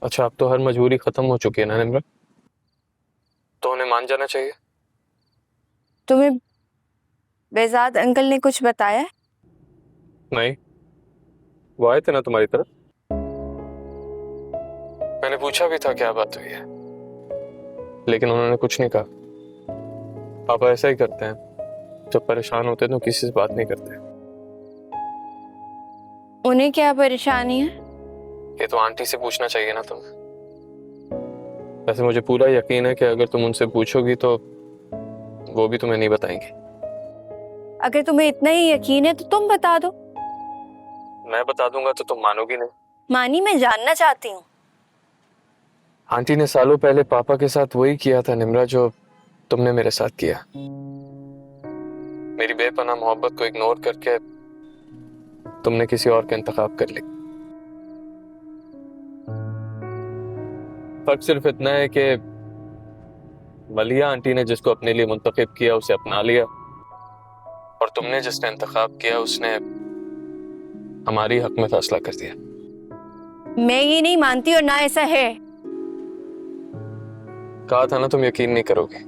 अच्छा, अब तो हर मजबूरी खत्म हो चुकी है ना निम्रत, तो उन्हें मान जाना चाहिए। तुम्हें बेजाद अंकल ने कुछ बताया? नहीं, वो आए थे ना तुम्हारी तरफ, मैंने पूछा भी था क्या बात हुई है, लेकिन उन्होंने कुछ नहीं कहा। पापा ऐसा ही करते हैं, जब परेशान होते हैं तो किसी से बात नहीं करते। उन्हें क्या परेशानी है? ये तो आंटी से पूछना चाहिए ना तुम्हें। वैसे मुझे पूरा यकीन है कि अगर तुम उनसे पूछोगी तो वो भी तुम्हें नहीं बताएंगी। अगर तुम्हें इतना ही यकीन है तो तुम बता दो। मैं बता दूंगा तो तुम मानोगी नहीं। मानी, मैं जानना चाहती हूँ। आंटी ने सालों पहले पापा के साथ वही किया था निम्रा जो तुमने मेरे साथ किया। मेरी बेपनाह मोहब्बत को इग्नोर करके तुमने किसी और का इंतखाब कर ली। फर्क सिर्फ इतना है कि मलिया आंटी ने जिसको अपने लिए मुंतखब किया उसे अपना लिया, और तुमने जिसका इंतखाब किया उसने हमारी हक में फैसला कर दिया। मैं ये नहीं मानती और ना ऐसा है। कहा था ना तुम यकीन नहीं करोगे।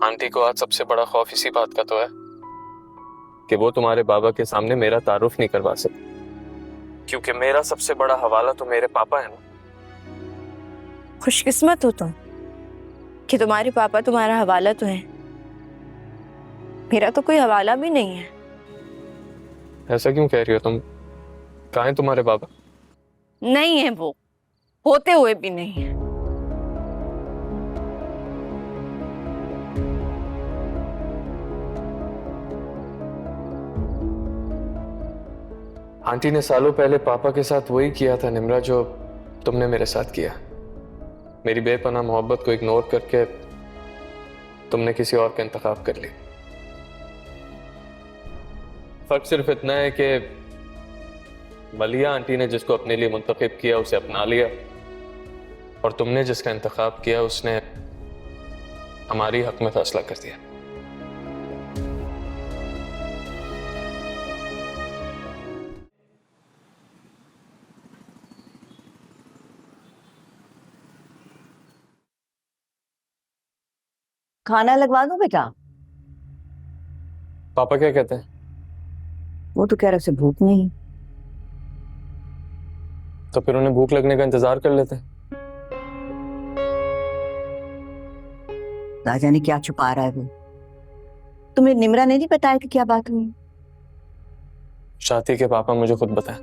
आंटी को आज सबसे बड़ा खौफ इसी बात का तो है कि वो तुम्हारे बाबा के सामने मेरा तारुफ नहीं करवा सकती, क्योंकि मेरा सबसे बड़ा हवाला तो मेरे पापा है ना। खुशकिस्मत हो तुम कि तुम्हारे पापा तुम्हारा हवाला तो है। मेरा तो कोई हवाला भी नहीं है। ऐसा क्यों कह रही हो तुम? कहाँ है तुम्हारे बाबा? नहीं है वो, होते हुए भी नहीं है। आंटी ने सालों पहले पापा के साथ वही किया था निम्रा जो तुमने मेरे साथ किया। मेरी बेपनाह मोहब्बत को इग्नोर करके तुमने किसी और का इंतखाब कर ली। फर्क सिर्फ इतना है कि मलिया आंटी ने जिसको अपने लिए मुंतखब किया उसे अपना लिया, और तुमने जिसका इंतखाब किया उसने हमारी हक में फैसला कर दिया। खाना लगवा दूं बेटा? पापा क्या कहते हैं? वो तो कह रहा, उसे भूख नहीं। तो फिर उन्हें भूख लगने का इंतजार कर लेते हैं। ना जाने क्या छुपा रहा है वो। तुम्हें निम्रा ने नहीं बताया कि क्या बात हुई? चाहती के पापा मुझे खुद बताएं।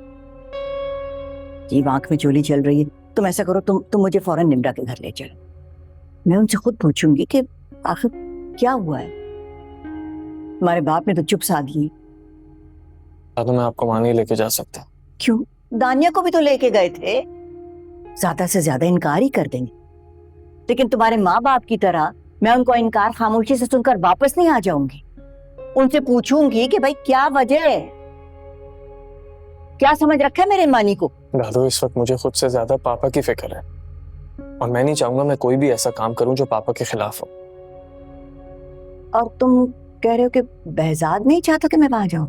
जी, आंख में चोली चल रही है। तुम ऐसा करो, तुम मुझे फौरन निम्रा के घर ले चलो। मैं उनसे खुद पूछूंगी कि आखिर क्या हुआ है। तुम्हारे बाप ने तो चुप साध ली। तो मैं आपको वहां नहीं लेके जा सकता। क्यों? दानिया को भी तो लेके गए थे। ज्यादा से ज्यादा इनकार ही कर देंगे, लेकिन तुम्हारे माँ बाप की तरह मैं उनको इनकार खामोशी से सुनकर वापस नहीं आ जाऊंगी। उनसे पूछूंगी कि भाई क्या वजह है, क्या समझ रखा है मेरे मानी को। दादू, इस वक्त मुझे खुद से ज्यादा पापा की फिक्र है, और मैं नहीं चाहूंगा मैं कोई भी ऐसा काम करूं जो पापा के खिलाफ हो। और तुम कह रहे हो कि बहजाद नहीं चाहता कि मैं वहां जाऊं?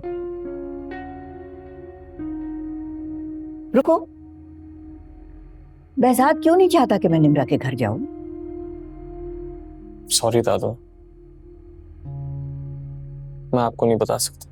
रुको, बहजाद क्यों नहीं चाहता कि मैं निम्रा के घर जाऊं? सॉरी दादू, मैं आपको नहीं बता सकता।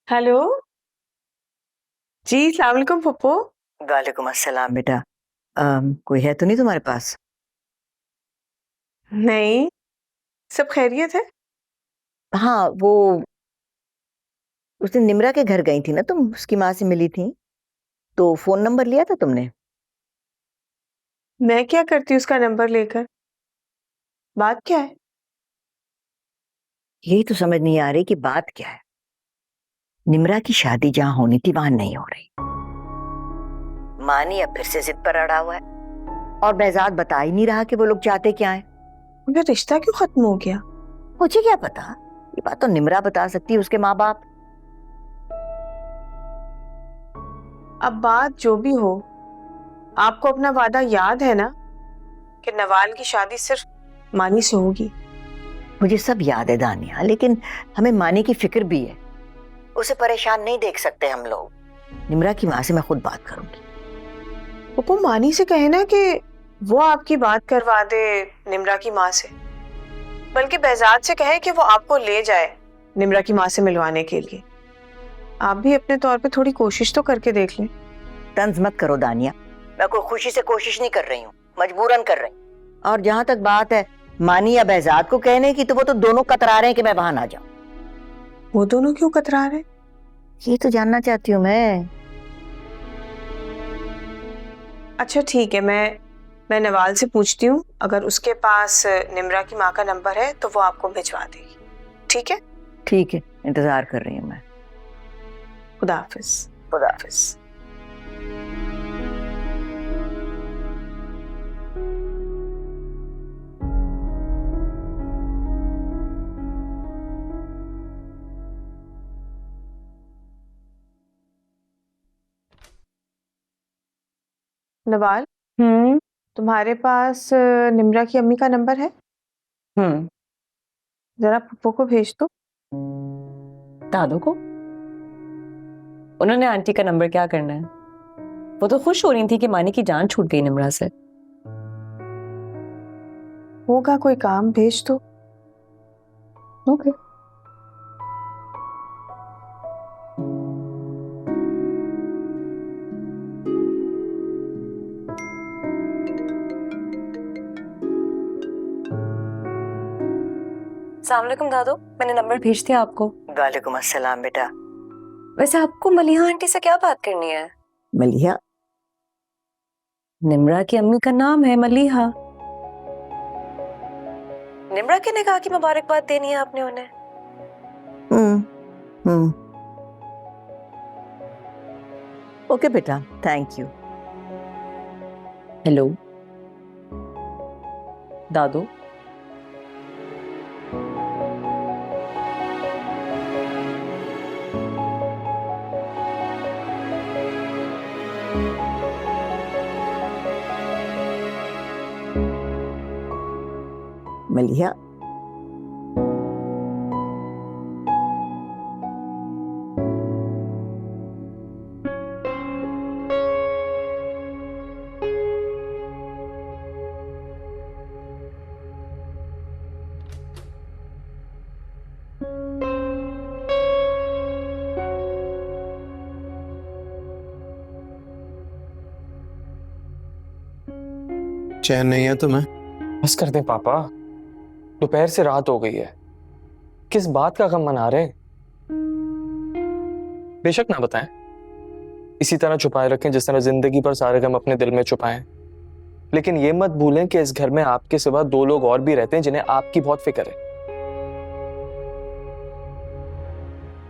हेलो जी, सलाम वालेकुम पप्पू। वालेकुम अस्सलाम बेटा। कोई है तो नहीं तुम्हारे पास? नहीं, सब खैरियत है। हाँ, वो उस दिन निम्रा के घर गई थी ना तुम, उसकी माँ से मिली थी, तो फोन नंबर लिया था तुमने? मैं क्या करती उसका नंबर लेकर? बात क्या है? यही तो समझ नहीं आ रही कि बात क्या है। निम्रा की शादी जहाँ होनी थी वहां नहीं हो रही। मानी अब फिर से जिद पर अड़ा हुआ है और बेहजाद बता ही नहीं रहा कि वो लोग चाहते क्या है। उनका रिश्ता क्यों खत्म हो गया? मुझे क्या पता, ये बात तो निम्रा बता सकती है, उसके माँ बाप। अब बात जो भी हो, आपको अपना वादा याद है ना कि नवाल की शादी सिर्फ मानी से होगी? मुझे सब याद है दानिया, लेकिन हमें मानी की फिक्र भी है। उसे परेशान नहीं देख सकते हम लोग। निम्रा की माँ से मैं खुद बात करूंगी। पप्पू, मानी से कहे ना कि वो आपकी बात करवा दे निम्रा की माँ से, बल्कि बेहजाद से कहे कि वो आपको ले जाए निम्रा की माँ से मिलवाने के लिए। आप भी अपने तौर पे थोड़ी कोशिश तो करके देख लें। तंज मत करो दानिया, मैं कोई खुशी से कोशिश नहीं कर रही हूँ, मजबूरन कर रही हूँ। और जहां तक बात है मानी या बेहजाद को कहने की, तो वो तो दोनों कतरा रहे हैं कि मैं वहां ना जाऊं। वो दोनों क्यों कतरा रहे? ये तो जानना चाहती हूँ मैं। अच्छा ठीक है, मैं नवाल से पूछती हूँ, अगर उसके पास निम्रा की माँ का नंबर है तो वो आपको भिजवा देगी। ठीक है? ठीक है, इंतजार कर रही हूँ मैं। खुदा हाफिज। खुदा हाफिज। नवाल, तुम्हारे पास निम्रा की अम्मी का नंबर है? जरा पप्पू को भेज दो। दादू को? उन्होंने आंटी का नंबर क्या करना है? वो तो खुश हो रही थी कि मानी की जान छूट गई निम्रा से। होगा कोई काम, भेज दो। ओके। अस्सलाम वालेकुम दादू, मैंने नंबर भेज दिया आपको। वालेकुम अस्सलाम बेटा। वैसे आपको मलिहा आंटी से क्या बात करनी है? मलिहा? निम्रा की अम्मी का नाम है मलिहा। निम्रा के निकाह की मुबारकबाद देनी है आपने उन्हें। ओके बेटा, थैंक यू। हेलो दादू, मलिहा, चैन नहीं है तुम्हें? बस कर दे पापा, दोपहर से रात हो गई है। किस बात का गम मना रहे? बेशक ना बताएं, इसी तरह छुपाए रखें जिस तरह जिंदगी पर सारे गम अपने दिल में छुपाएं। लेकिन ये मत भूलें कि इस घर में आपके सिवा 2 लोग और भी रहते हैं जिन्हें आपकी बहुत फिक्र है।